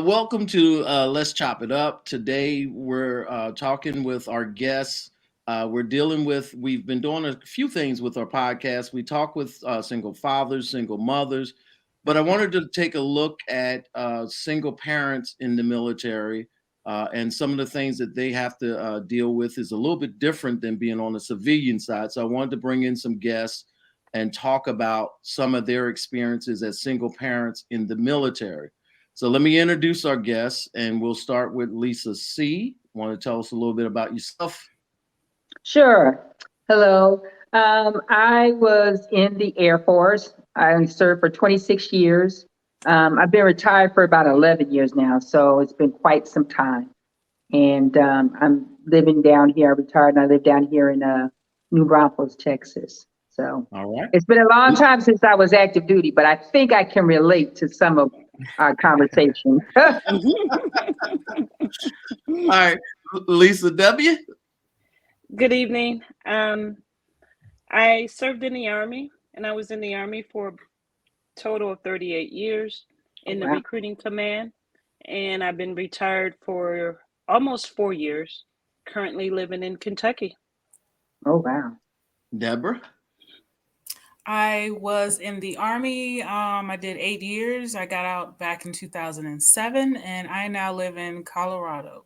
Welcome to Let's Chop It Up. Today we're talking with our guests. We've been doing a few things with our podcast. We talk with single fathers, single mothers, but I wanted to take a look at single parents in the military. And some of the things that they have to deal with is a little bit different than being on the civilian side. So I wanted to bring in some guests and talk about some of their experiences as single parents in the military. So let me introduce our guests, and we'll start with Lisa C. Want to tell us a little bit about yourself? Sure. Hello. I was in the Air Force. I served for 26 years. I've been retired for about 11 years now, so it's been quite some time. And I'm living down here. I retired and I live down here in New Braunfels, Texas. So All right. it's been a long time since I was active duty, but I think I can relate to some of our conversation. All right. Lisa W. Good evening. I served in the Army, and I was in the Army for a total of 38 years in the Wow. recruiting command. And I've been retired for almost 4 years, currently living in Kentucky. Oh, wow. Debra. I was in the Army. I did 8 years. I got out back in 2007, and I now live in Colorado.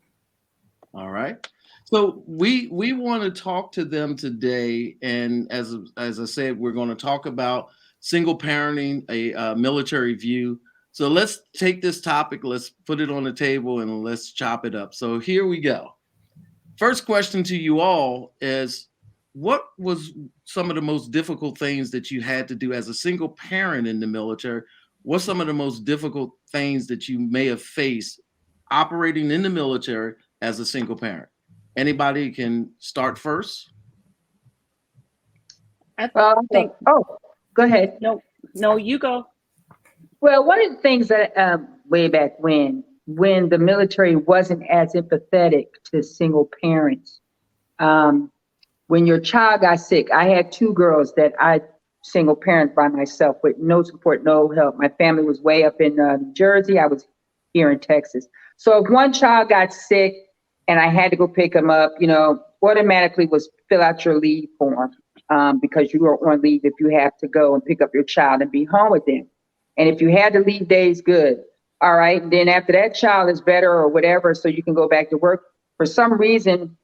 All right. So we want to talk to them today, and as I said, we're going to talk about single parenting, a military view. So let's take this topic, let's put it on the table, and let's chop it up. So here we go. First question to you all is, what was some of the most difficult things that you had to do as a single parent in the military? What's some of the most difficult things that you may have faced operating in the military as a single parent? Anybody can start first. I Well, think, go ahead. no, you go. Well, one of the things that way back when the military wasn't as empathetic to single parents, when your child got sick, I had two girls that I single parent by myself with no support, no help. My family was way up in New Jersey. I was here in Texas. So if one child got sick and I had to go pick them up, automatically was fill out your leave form because you are on leave if you have to go and pick up your child and be home with them. And if you had to leave days, good. All right. And then after that child is better or whatever, so you can go back to work. For some reason,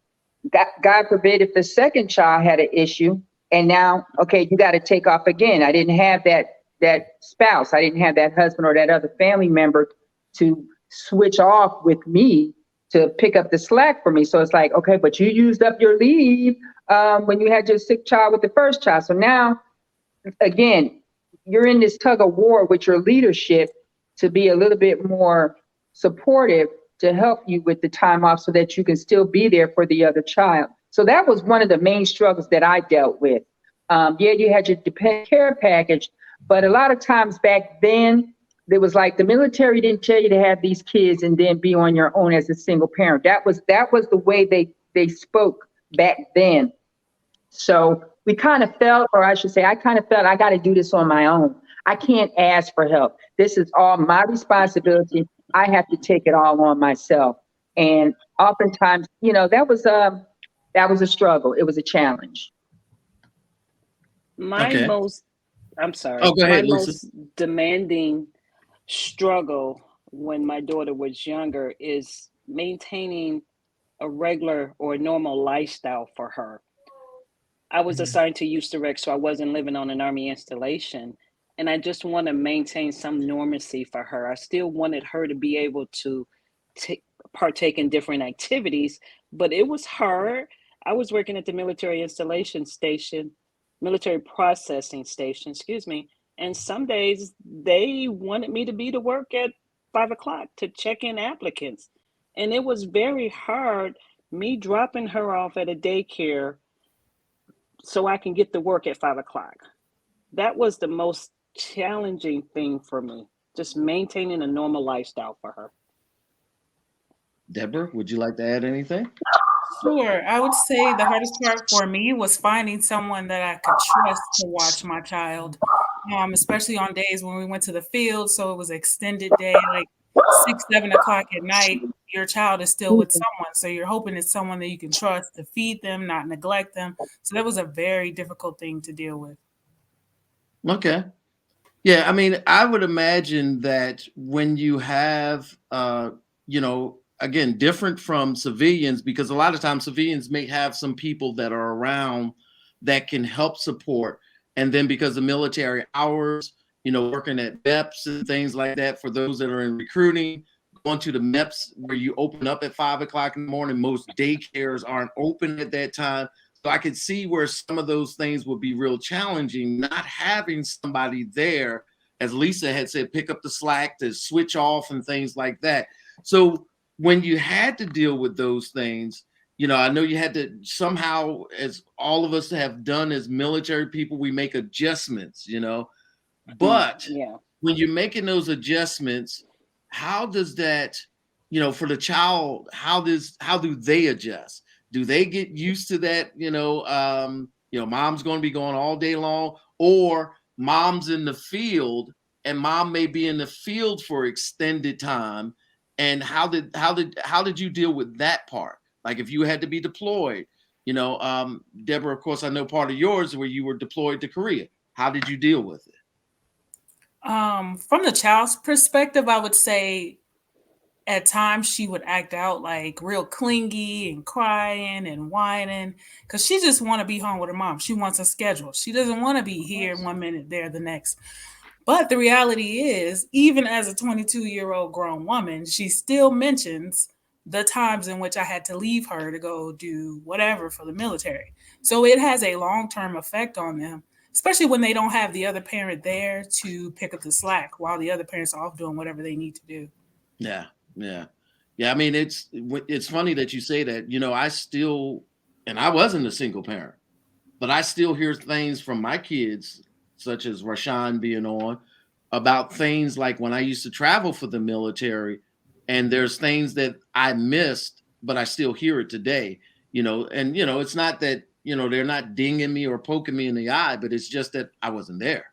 God forbid if the second child had an issue and now, okay, you got to take off again. I didn't have that spouse. I didn't have that husband or that other family member to switch off with me to pick up the slack for me. So it's like, okay, but you used up your leave when you had your sick child with the first child. So now, again, you're in this tug of war with your leadership to be a little bit more supportive to help you with the time off so that you can still be there for the other child. So that was one of the main struggles that I dealt with. You had your dependent care package, but a lot of times back then, it was like the military didn't tell you to have these kids and then be on your own as a single parent. That was the way they spoke back then. So we kind of felt, or I should say, I kind of felt I got to do this on my own. I can't ask for help. This is all my responsibility. I have to take it all on myself. And oftentimes, that was a struggle. It was a challenge. My most demanding struggle when my daughter was younger is maintaining a regular or normal lifestyle for her. I was assigned to Houston Rec, so I wasn't living on an Army installation. And I just want to maintain some normalcy for her. I still wanted her to be able to partake in different activities, but it was hard. I was working at the military processing station, and some days they wanted me to be to work at 5 o'clock to check in applicants. And it was very hard, me dropping her off at a daycare so I can get to work at 5 o'clock. That was the most challenging thing for me, just maintaining a normal lifestyle for her. Debra, would you like to add anything? Sure. I would say the hardest part for me was finding someone that I could trust to watch my child, especially on days when we went to the field. So it was extended day. Like 6, 7 o'clock at night, your child is still with someone. So you're hoping it's someone that you can trust to feed them, not neglect them. So that was a very difficult thing to deal with. Okay. Yeah, I mean, I would imagine that when you have, again, different from civilians, because a lot of times civilians may have some people that are around that can help support. And then because of military hours, working at MEPS and things like that, for those that are in recruiting, going to the MEPS where you open up at 5 o'clock in the morning, most daycares aren't open at that time. So I could see where some of those things would be real challenging, not having somebody there, as Lisa had said, pick up the slack to switch off and things like that. So when you had to deal with those things, I know you had to somehow, as all of us have done as military people, we make adjustments, but when you're making those adjustments, how does that, for the child, how do they adjust? Do they get used to that? Mom's going to be going all day long, or mom's in the field and mom may be in the field for extended time. And how did you deal with that part? Like if you had to be deployed, Deborah, of course, I know part of yours where you were deployed to Korea. How did you deal with it? From the child's perspective, I would say at times she would act out like real clingy and crying and whining because she just want to be home with her mom. She wants a schedule. She doesn't want to be here 1 minute, there the next. But the reality is, even as a 22-year-old grown woman, she still mentions the times in which I had to leave her to go do whatever for the military. So it has a long-term effect on them, especially when they don't have the other parent there to pick up the slack while the other parent's off doing whatever they need to do. Yeah. I mean, it's funny that you say that. I still, and I wasn't a single parent, but I still hear things from my kids, such as Rashawn being on, about things like when I used to travel for the military, and there's things that I missed, but I still hear it today. And it's not that they're not dinging me or poking me in the eye, but it's just that I wasn't there.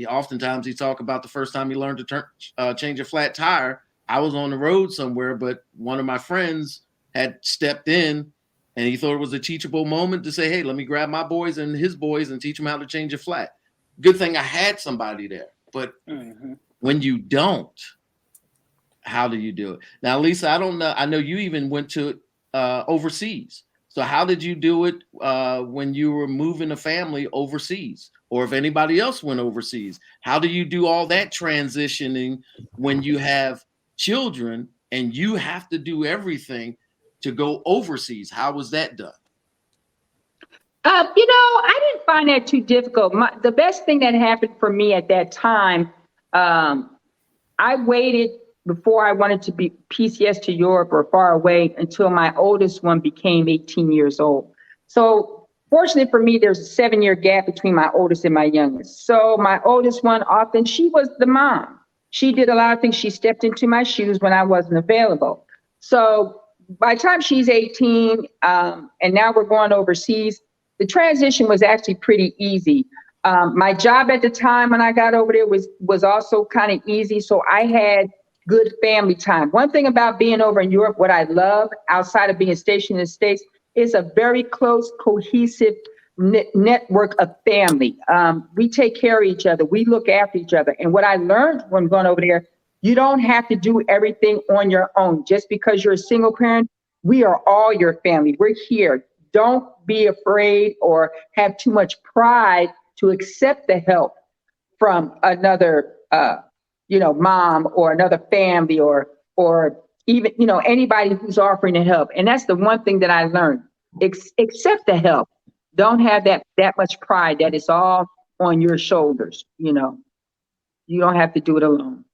Oftentimes he talk about the first time he learned to change a flat tire. I was on the road somewhere, but one of my friends had stepped in and he thought it was a teachable moment to say, hey, let me grab my boys and his boys and teach them how to change a flat. Good thing I had somebody there. But when you don't, how do you do it? Now, Lisa, I don't know. I know you even went to overseas. So how did you do it when you were moving a family overseas? Or if anybody else went overseas, how do you do all that transitioning when you have children and you have to do everything to go overseas? How was that done? I didn't find that too difficult. The best thing that happened for me at that time, I waited before I wanted to be PCS to Europe or far away until my oldest one became 18 years old. So fortunately for me, there's a 7-year gap between my oldest and my youngest. So my oldest one, often she was the mom. She did a lot of things. She stepped into my shoes when I wasn't available. So by the time she's 18, and now we're going overseas, the transition was actually pretty easy. My job at the time when I got over there was also kind of easy. So I had good family time. One thing about being over in Europe, what I love outside of being stationed in the States, is a very close, cohesive network of family. We take care of each other. We look after each other. And what I learned when going over there, you don't have to do everything on your own. Just because you're a single parent, we are all your family. We're here. Don't be afraid or have too much pride to accept the help from another mom or another family or even, anybody who's offering to help. And that's the one thing that I learned. Accept the help. Don't have that much pride that it's all on your shoulders. You don't have to do it alone.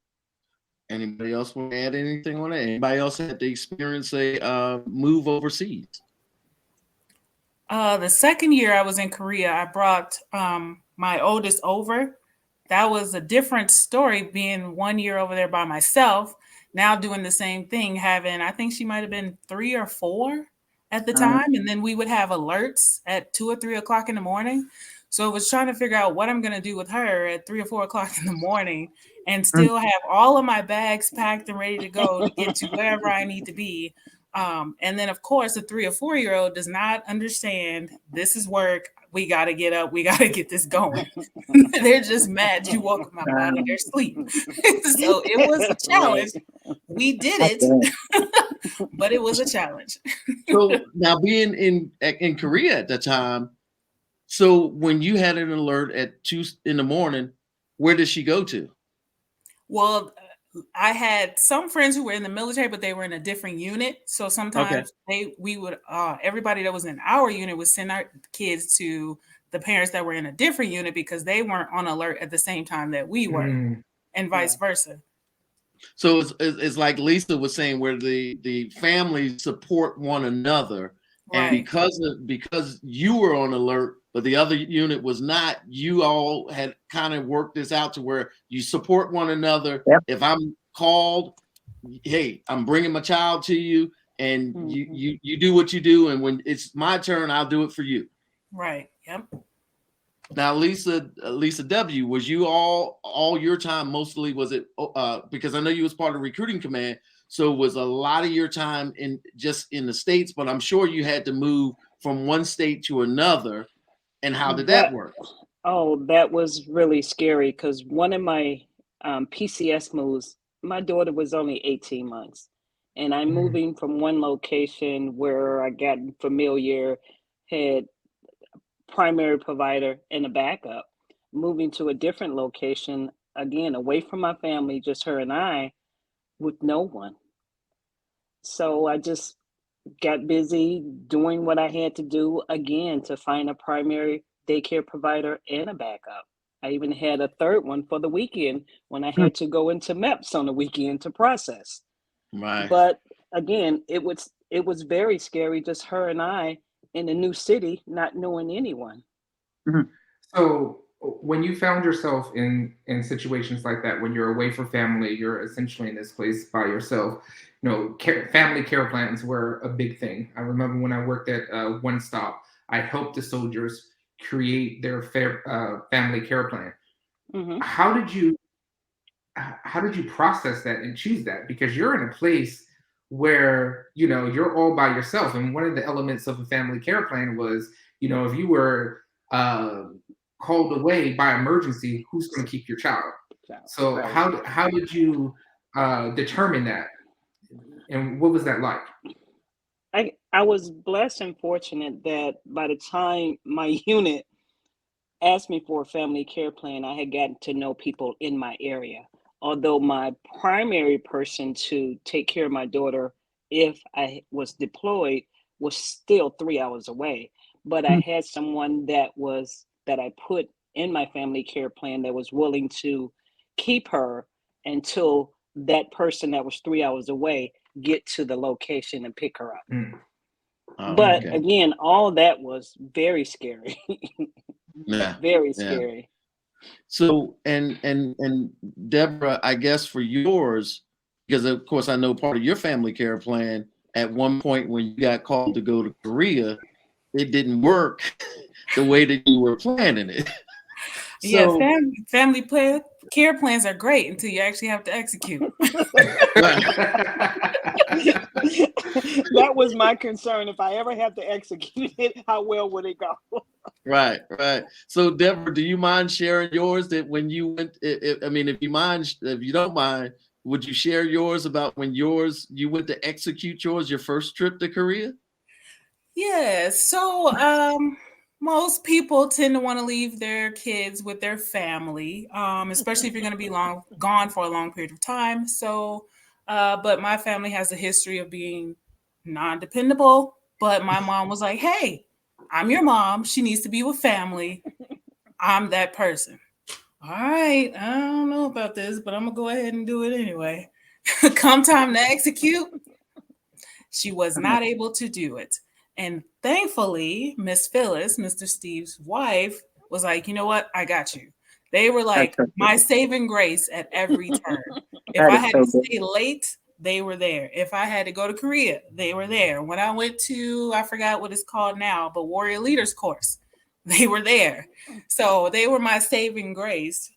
Anybody else want to add anything on it? Anybody else had to experience a move overseas? The second year I was in Korea, I brought my oldest over. That was a different story, being 1 year over there by myself, now doing the same thing, I think she might have been 3 or 4 at the time. And then we would have alerts at 2 or 3 o'clock in the morning. So it was trying to figure out what I'm going to do with her at 3 or 4 o'clock in the morning and still have all of my bags packed and ready to go to get to wherever I need to be. And then, of course, a 3 or 4-year-old does not understand this is work. We got to get up. We got to get this going. They're just mad you woke them up out of their sleep. So it was a challenge. We did it, but it was a challenge. So now being in Korea at the time, so when you had an alert at 2 in the morning, where did she go to? Well, I had some friends who were in the military, but they were in a different unit. So sometimes we would everybody that was in our unit would send our kids to the parents that were in a different unit because they weren't on alert at the same time that we were, and vice versa. So it's like Lisa was saying, where the families support one another, and because you were on alert, but the other unit was not, you all had kind of worked this out to where you support one another. Yep. If I'm called, hey, I'm bringing my child to you, and you do what you do, and when it's my turn, I'll do it for you. Right. Yep. Now, Lisa W., was you all your time mostly, was it because I know you was part of recruiting command, so was a lot of your time in the States, but I'm sure you had to move from one state to another. And how did that work? Oh, that was really scary because one of my PCS moves, my daughter was only 18 months, and I'm moving from one location where I got familiar, had primary provider and a backup, moving to a different location, again, away from my family, just her and I, with no one. So I just got busy doing what I had to do, again, to find a primary daycare provider and a backup. I even had a third one for the weekend when I had to go into MEPS on the weekend to process. Right. But again, it was very scary, just her and I in a new city, not knowing anyone. So when you found yourself in situations like that, when you're away from family, you're essentially in this place by yourself, you know, family care plans were a big thing. I remember when I worked at One Stop, I helped the soldiers create their family care plan. How did you process that and choose that? Because you're in a place where, you know, you're all by yourself. And one of the elements of a family care plan was, you know, if you were called away by emergency, who's going to keep your child? So how did you determine that? And what was that like? I was blessed and fortunate that by the time my unit asked me for a family care plan, I had gotten to know people in my area. Although my primary person to take care of my daughter, if I was deployed, was still 3 hours away. But I had someone that I put in my family care plan that was willing to keep her until that person that was 3 hours away get to the location and pick her up. But again, all that was very scary. Very scary. So and Debra, I guess for yours, because of course I know part of your family care plan, at one point when you got called to go to Korea, it didn't work the way that you were planning it. So, yeah, family care plans are great until you actually have to execute. That was my concern. If I ever have to execute it, how well would it go? Right. So, Debra, do you mind sharing yours? That when you went, if you don't mind, would you share yours about when you went to execute your first trip to Korea? Yeah. So, most people tend to want to leave their kids with their family, especially if you're going to be gone for a long period of time. So, but my family has a history of being non-dependable. But my mom was like, "Hey, I'm your mom. She needs to be with family. I'm that person." All right, I don't know about this, but I'm gonna go ahead and do it anyway. Come time to execute, she was not able to do it. And thankfully, Miss Phyllis, Mr. Steve's wife, was like, you know what? I got you. They were like my saving grace at every turn. If I had to stay late, they were there. If I had to go to Korea, they were there. When I went to, I forgot what it's called now, but Warrior Leaders Course, they were there. So they were my saving grace.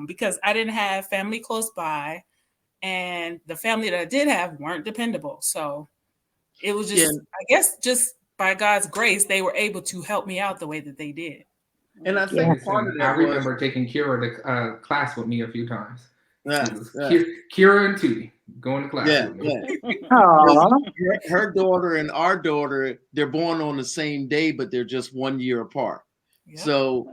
because I didn't have family close by, and the family that I did have weren't dependable. So it was just, I guess, just by God's grace, they were able to help me out the way that they did. And I think Listen, part of I that was remember taking Kira to class with me a few times. yeah, It was Kira and Tootie going to class with me. Her daughter and our daughter, they're born on the same day, but they're just 1 year apart. Yep. So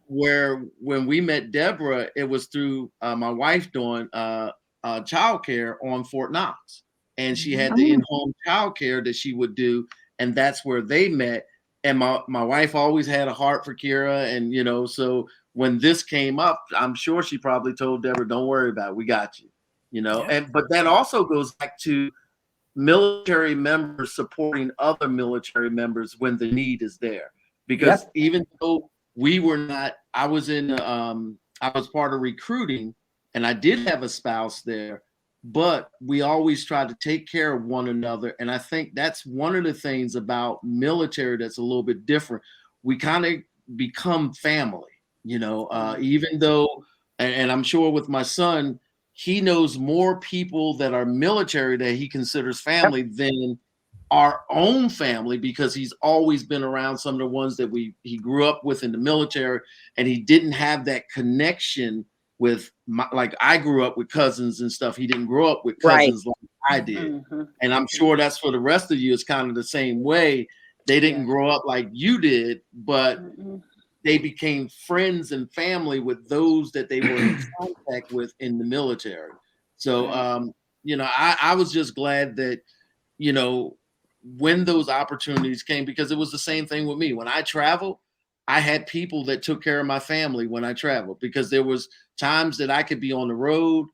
when we met Debra, it was through my wife doing childcare on Fort Knox, and she had the in-home childcare that she would do, and that's where they met. And my wife always had a heart for Kira, and so when this came up, I'm sure she probably told Debra, "Don't worry about it, we got you." Yep. But that also goes back to military members supporting other military members when the need is there. Because even though we were not, I was part of recruiting, and I did have a spouse there, but we always tried to take care of one another. And I think that's one of the things about military that's a little bit different. We kind of become family, even though, and I'm sure with my son, he knows more people that are military that he considers family than our own family, because he's always been around some of the ones that he grew up with in the military, and he didn't have that connection with like I grew up with cousins and stuff. He didn't grow up with cousins like I did. And I'm sure that's for the rest of you. It's kind of the same way. They didn't grow up like you did, but they became friends and family with those that they were in contact with in the military. So, I was just glad that, when those opportunities came, because it was the same thing with me. When I traveled, I had people that took care of my family when I traveled, because there was times that I could be on the road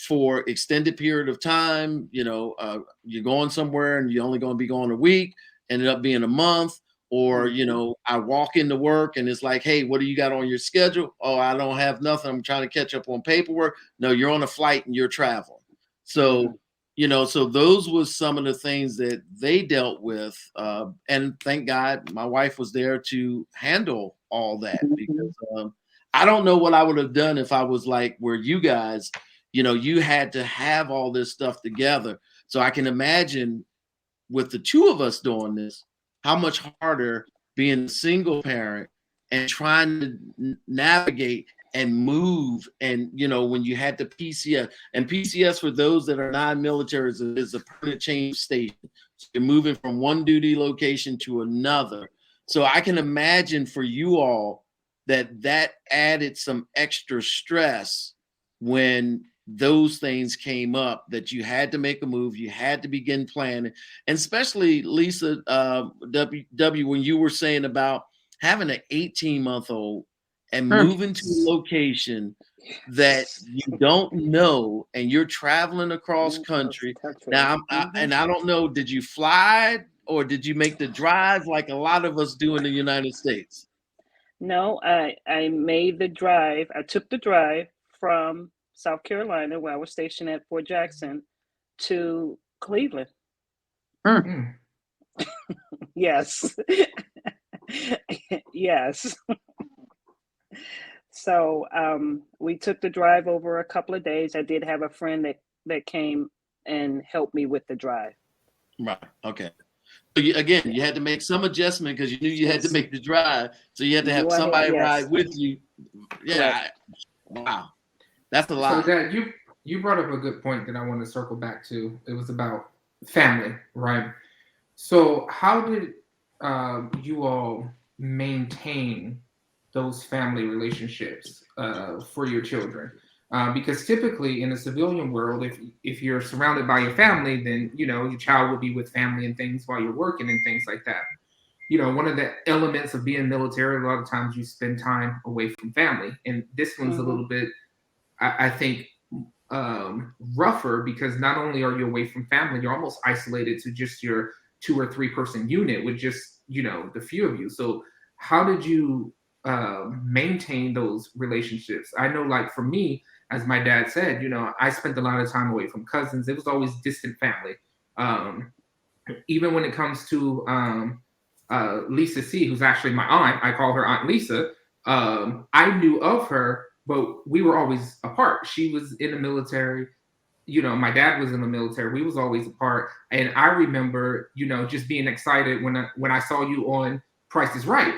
for extended period of time. You're going somewhere and you're only going to be going a week, ended up being a month. Or, I walk into work and it's like, hey, what do you got on your schedule? Oh, I don't have nothing. I'm trying to catch up on paperwork. No, you're on a flight and you're traveling. So, so those was some of the things that they dealt with. And thank God my wife was there to handle all that, because I don't know what I would have done if I was like where you guys, you had to have all this stuff together. So I can imagine with the two of us doing this, how much harder being a single parent and trying to navigate and move. And, when you had the PCS, and PCS for those that are non-military is a permanent change station. So you're moving from one duty location to another. So I can imagine for you all that added some extra stress when those things came up, that you had to make a move, you had to begin planning. And especially Lisa, W, when you were saying about having an 18-month-old and moving to a location that you don't know, and you're traveling across country. Now, and I don't know, did you fly or did you make the drive like a lot of us do in the United States? No, I made the drive. I took the drive from South Carolina, where I was stationed at Fort Jackson, to Cleveland. Yes. Yes. So we took the drive over a couple of days. I did have a friend that came and helped me with the drive. Right. Okay. So you had to make some adjustment because you knew you had to make the drive. So you had to have somebody ride with you. Yeah. Wow. That's a lot. So Dad, you brought up a good point that I want to circle back to. It was about family, right? So how did you all maintain those family relationships for your children? Because typically in the civilian world, if you're surrounded by your family, then your child will be with family and things while you're working and things like that. One of the elements of being military, a lot of times you spend time away from family, and this one's a little bit, I think, rougher, because not only are you away from family, you're almost isolated to just your 2 or 3 person unit with just the few of you. So how did you maintain those relationships? I know, like for me, as my dad said, I spent a lot of time away from cousins. It was always distant family. Even when it comes to Lisa C, who's actually my aunt, I call her Aunt Lisa. I knew of her but we were always apart. She was in the military. My dad was in the military. We was always apart. And I remember, just being excited when I saw you on Price is Right.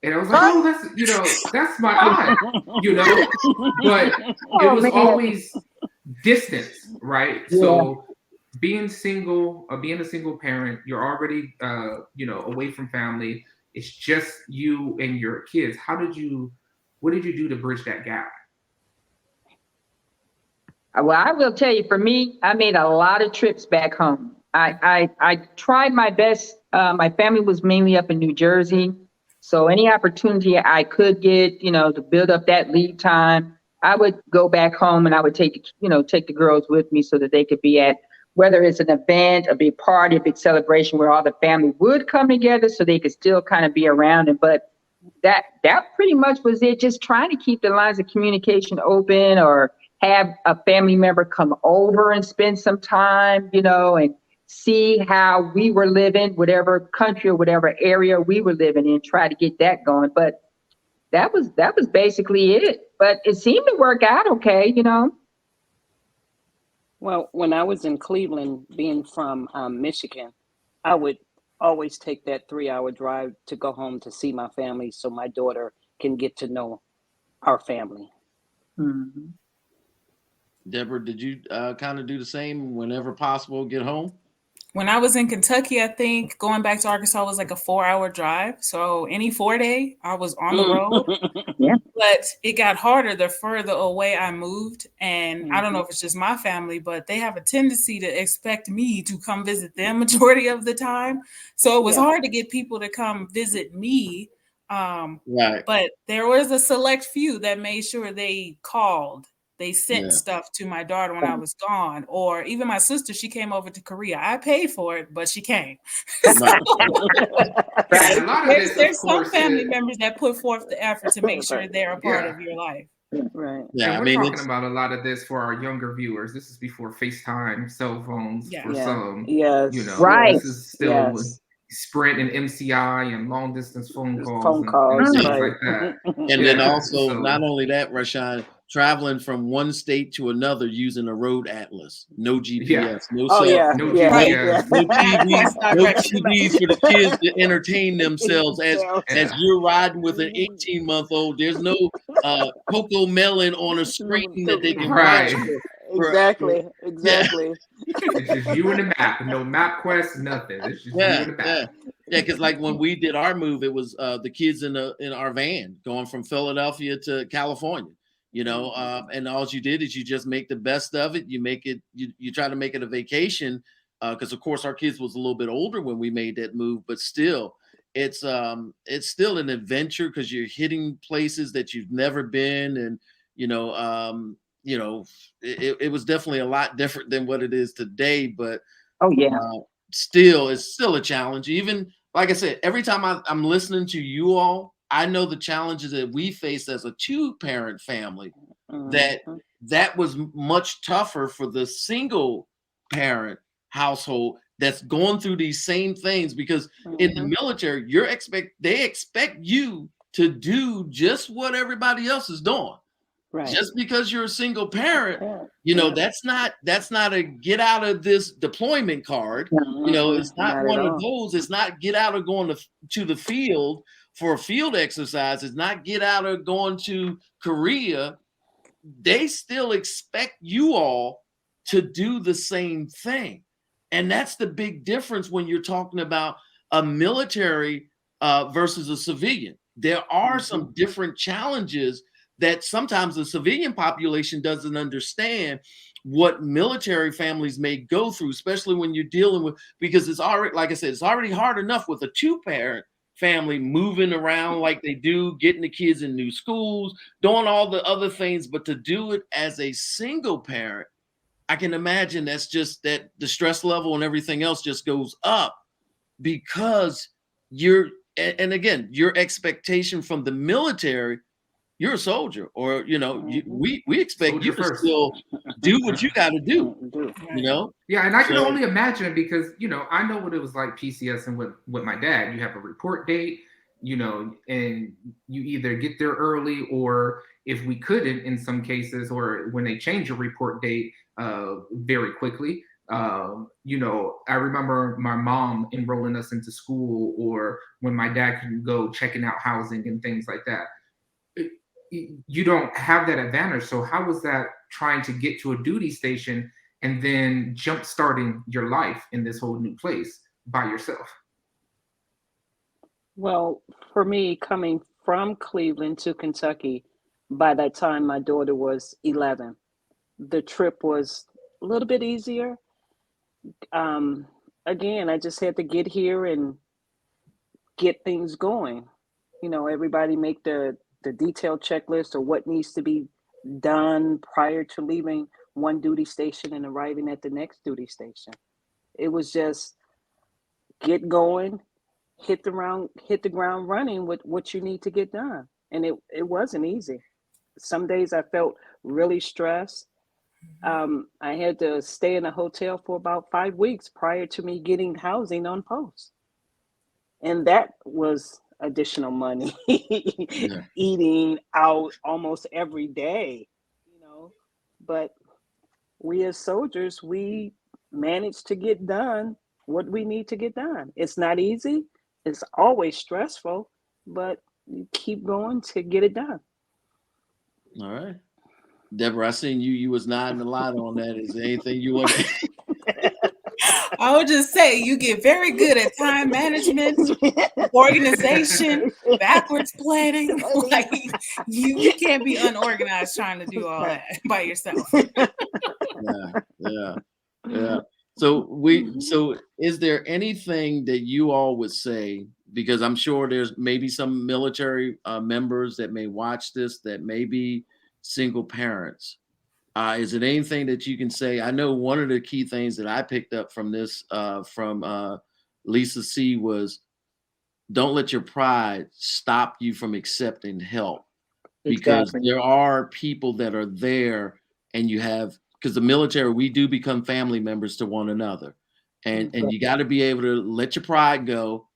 And I was like, oh, that's my aunt, but it was always distance, right? Yeah. So being single, being a single parent, you're already, away from family. It's just you and your kids. What did you do to bridge that gap? Well, I will tell you, for me, I made a lot of trips back home. I tried my best. My family was mainly up in New Jersey. So any opportunity I could get, to build up that lead time, I would go back home and I would take the girls with me so that they could be at, whether it's an event, a big party, a big celebration where all the family would come together so they could still kind of be around it. But that pretty much was it, just trying to keep the lines of communication open, or have a family member come over and spend some time, and see how we were living, whatever country or whatever area we were living in, try to get that going. But that was basically it. But it seemed to work out okay, Well, when I was in Cleveland, being from Michigan, I would always take that 3-hour drive to go home to see my family so my daughter can get to know our family. Mm-hmm. Debra, did you kind of do the same whenever possible, get home? When I was in Kentucky, I think going back to Arkansas was like a 4-hour drive. So any 4-day, I was on the road. Yeah. But it got harder the further away I moved. And I don't know if it's just my family, but they have a tendency to expect me to come visit them majority of the time. So it was hard to get people to come visit me. Right. But there was a select few that made sure they called. They sent stuff to my daughter when I was gone, or even my sister. She came over to Korea. I paid for it, but she came. Right. There's some family members that put forth the effort to make sure they're a part of your life. Right. Yeah, and we're talking about a lot of this for our younger viewers. This is before FaceTime, cell phones for some. Yes. Right. This is still Sprint and MCI and long distance phone calls and things like that. And then also, not only that, Rashawn, traveling from one state to another using a road atlas, no GPS, no cell phone, no GPS, no TVs for the kids to entertain themselves as you're riding with an 18-month-old. There's no Coco Melon on a screen that they can watch. Exactly. It's just you and the map, no MapQuest, nothing. It's just you and the map. Yeah, because like when we did our move, it was the kids in our van going from Philadelphia to California. And all you did is you just make the best of it. You make it. You try to make it a vacation, because of course our kids was a little bit older when we made that move, but still, it's still an adventure because you're hitting places that you've never been, and it was definitely a lot different than what it is today. But it's still a challenge. Even like I said, every time I'm listening to you all, I know the challenges that we faced as a 2-parent family. That was much tougher for the single parent household that's going through these same things, because in the military, they expect you to do just what everybody else is doing. Right. Just because you're a single parent, that's not a get out of this deployment card. It's not one of those. It's not get out of going to the field for a field exercise. It's not get out of going to Korea. They still expect you all to do the same thing. And that's the big difference when you're talking about a military versus a civilian. There are some different challenges that sometimes the civilian population doesn't understand what military families may go through, especially when you're dealing with, because it's already, like I said, it's already hard enough with a 2-parent family moving around like they do, getting the kids in new schools, doing all the other things, but to do it as a single parent, I can imagine that's just that the stress level and everything else just goes up, because and again, your expectation from the military, you're a soldier, or we expect soldier you to first. Still do what you got to do. Yeah, and I can only imagine, because I know what it was like PCS and with my dad. You have a report date, and you either get there early or if we couldn't, in some cases, or when they change a report date very quickly. I remember my mom enrolling us into school, or when my dad couldn't go, checking out housing and things like that. You don't have that advantage. So how was that trying to get to a duty station and then jump starting your life in this whole new place by yourself? Well, for me, coming from Cleveland to Kentucky, by that time my daughter was 11. The trip was a little bit easier. Again, I just had to get here and get things going. Everybody make the detailed checklist of what needs to be done prior to leaving one duty station and arriving at the next duty station. It was just get going, hit the ground running with what you need to get done. And it wasn't easy. Some days I felt really stressed. I had to stay in a hotel for about 5 weeks prior to me getting housing on post. And that was additional money, eating out almost every day, but we as soldiers, we managed to get done what we need to get done. It's not easy. It's always stressful, but you keep going to get it done. All right. Debra, I seen you was nodding a lot on that. Is there anything you want to I would just say you get very good at time management, organization, backwards planning. Like you can't be unorganized trying to do all that by yourself. Yeah. So is there anything that you all would say, because I'm sure there's maybe some military members that may watch this that may be single parents. Is it anything that you can say? I know one of the key things that I picked up from this, from Lisa C, was don't let your pride stop you from accepting help, because there are people that are there, and because the military, we do become family members to one another, and you got to be able to let your pride go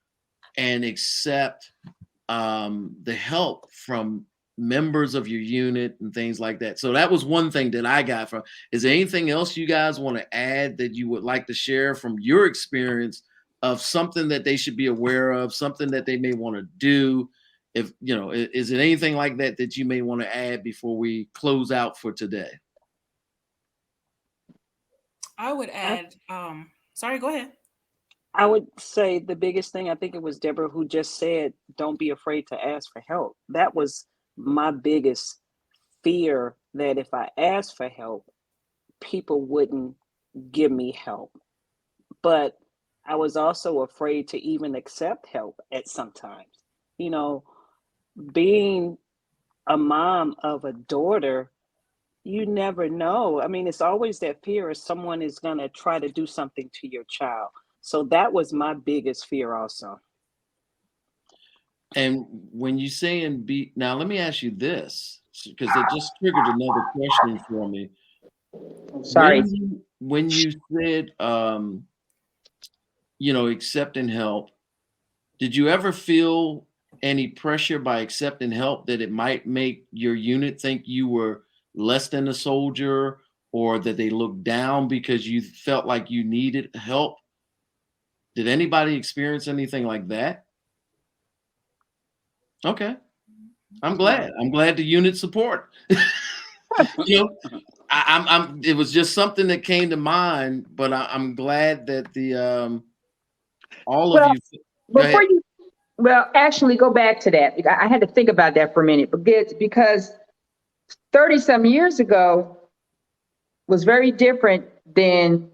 and accept the help from members of your unit and things like that. So that was one thing that I got from. Is there anything else you guys want to add that you would like to share from your experience of something that they should be aware of, something that they may want to do? If is it anything like that that you may want to add before we close out for today? I would add, sorry, go ahead. I would say the biggest thing, I think it was Debra who just said, don't be afraid to ask for help. That was my biggest fear, that if I asked for help, people wouldn't give me help. But I was also afraid to even accept help at sometimes. Being a mom of a daughter, you never know. I mean, it's always that fear of someone is going to try to do something to your child. So that was my biggest fear also. And when you say now let me ask you this, because it just triggered another question for me. Sorry. When you said, accepting help, did you ever feel any pressure by accepting help that it might make your unit think you were less than a soldier, or that they looked down because you felt like you needed help? Did anybody experience anything like that? Okay. I'm glad the unit support. It was just something that came to mind, but I'm glad that the all of you. Actually go back to that. I had to think about that for a minute, because 30-some years ago was very different than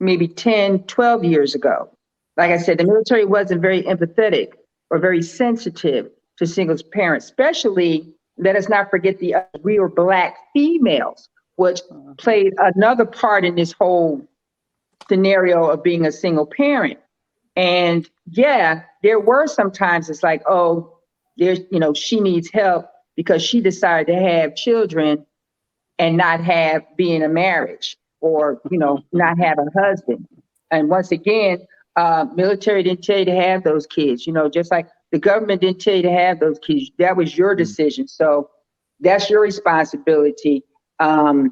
maybe 10, 12 years ago. Like I said, the military wasn't very empathetic or very sensitive to single parents, especially, let us not forget, we were Black females, which played another part in this whole scenario of being a single parent. And yeah, there were sometimes it's like, oh, there's, she needs help because she decided to have children and not be in a marriage, or, not have a husband. And once again, military didn't tell you to have those kids, just like the government didn't tell you to have those kids. That was your decision. So that's your responsibility. Do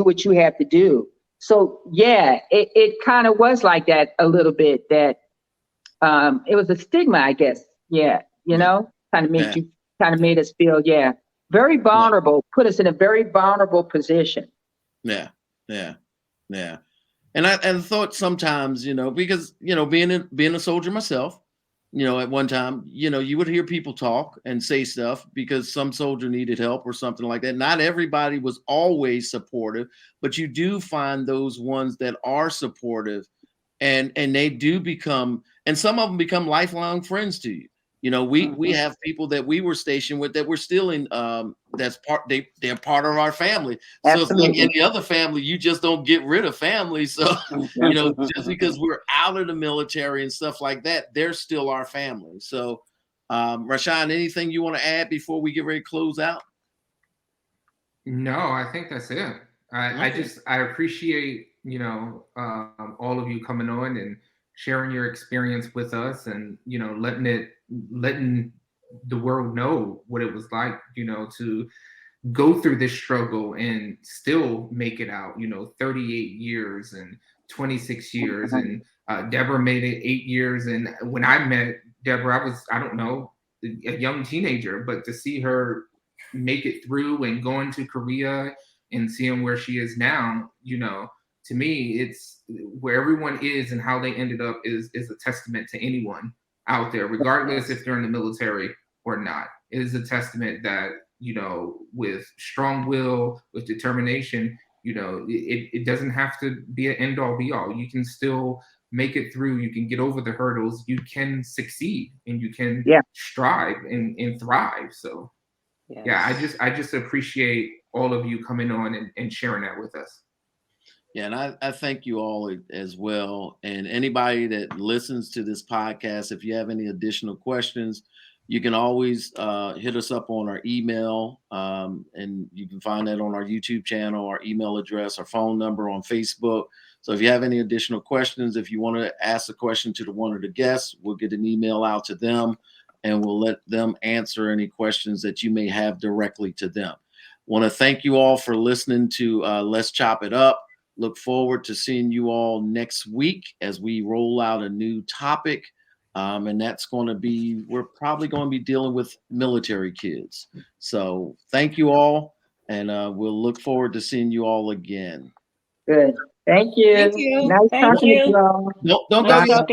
what you have to do. So yeah, it kind of was like that a little bit, that it was a stigma, I guess. Yeah, kind of made us feel, very vulnerable, put us in a very vulnerable position. Yeah, yeah, yeah. And I thought sometimes, because being a soldier myself, at one time, you would hear people talk and say stuff because some soldier needed help or something like that. Not everybody was always supportive, but you do find those ones that are supportive, and they do become, and some of them become lifelong friends to you. We have people that we were stationed with that we're still in. They're part of our family. So it's like any other family, you just don't get rid of family. So just because we're out of the military and stuff like that, they're still our family. So, Rashawn, anything you want to add before we get ready to close out? No, I think that's it. I appreciate all of you coming on and sharing your experience with us, and letting the world know what it was like, to go through this struggle and still make it out. 38 years and 26 years, and Debra made it 8 years. And when I met Debra, I was, I don't know, a young teenager, but to see her make it through and going to Korea and seeing where she is now, to me, it's where everyone is and how they ended up is a testament to anyone out there, regardless if they're in the military or not. It is a testament that, with strong will, with determination, it doesn't have to be an end all be all. You can still make it through. You can get over the hurdles. You can succeed, and you can strive and thrive. So yes. I just appreciate all of you coming on and sharing that with us. Yeah, and I thank you all as well. And anybody that listens to this podcast, if you have any additional questions, you can always hit us up on our email, and you can find that on our YouTube channel, our email address, our phone number on Facebook. So if you have any additional questions, if you want to ask a question to one of the guests, we'll get an email out to them, and we'll let them answer any questions that you may have directly to them. Want to thank you all for listening to Let's Chop It Up. Look forward to seeing you all next week as we roll out a new topic. And that's going to be, we're probably going to be dealing with military kids. So thank you all. And we'll look forward to seeing you all again. Good. Thank you. Thank you. Nice Thank talking you. to you all. Don't Nice go yet. talking.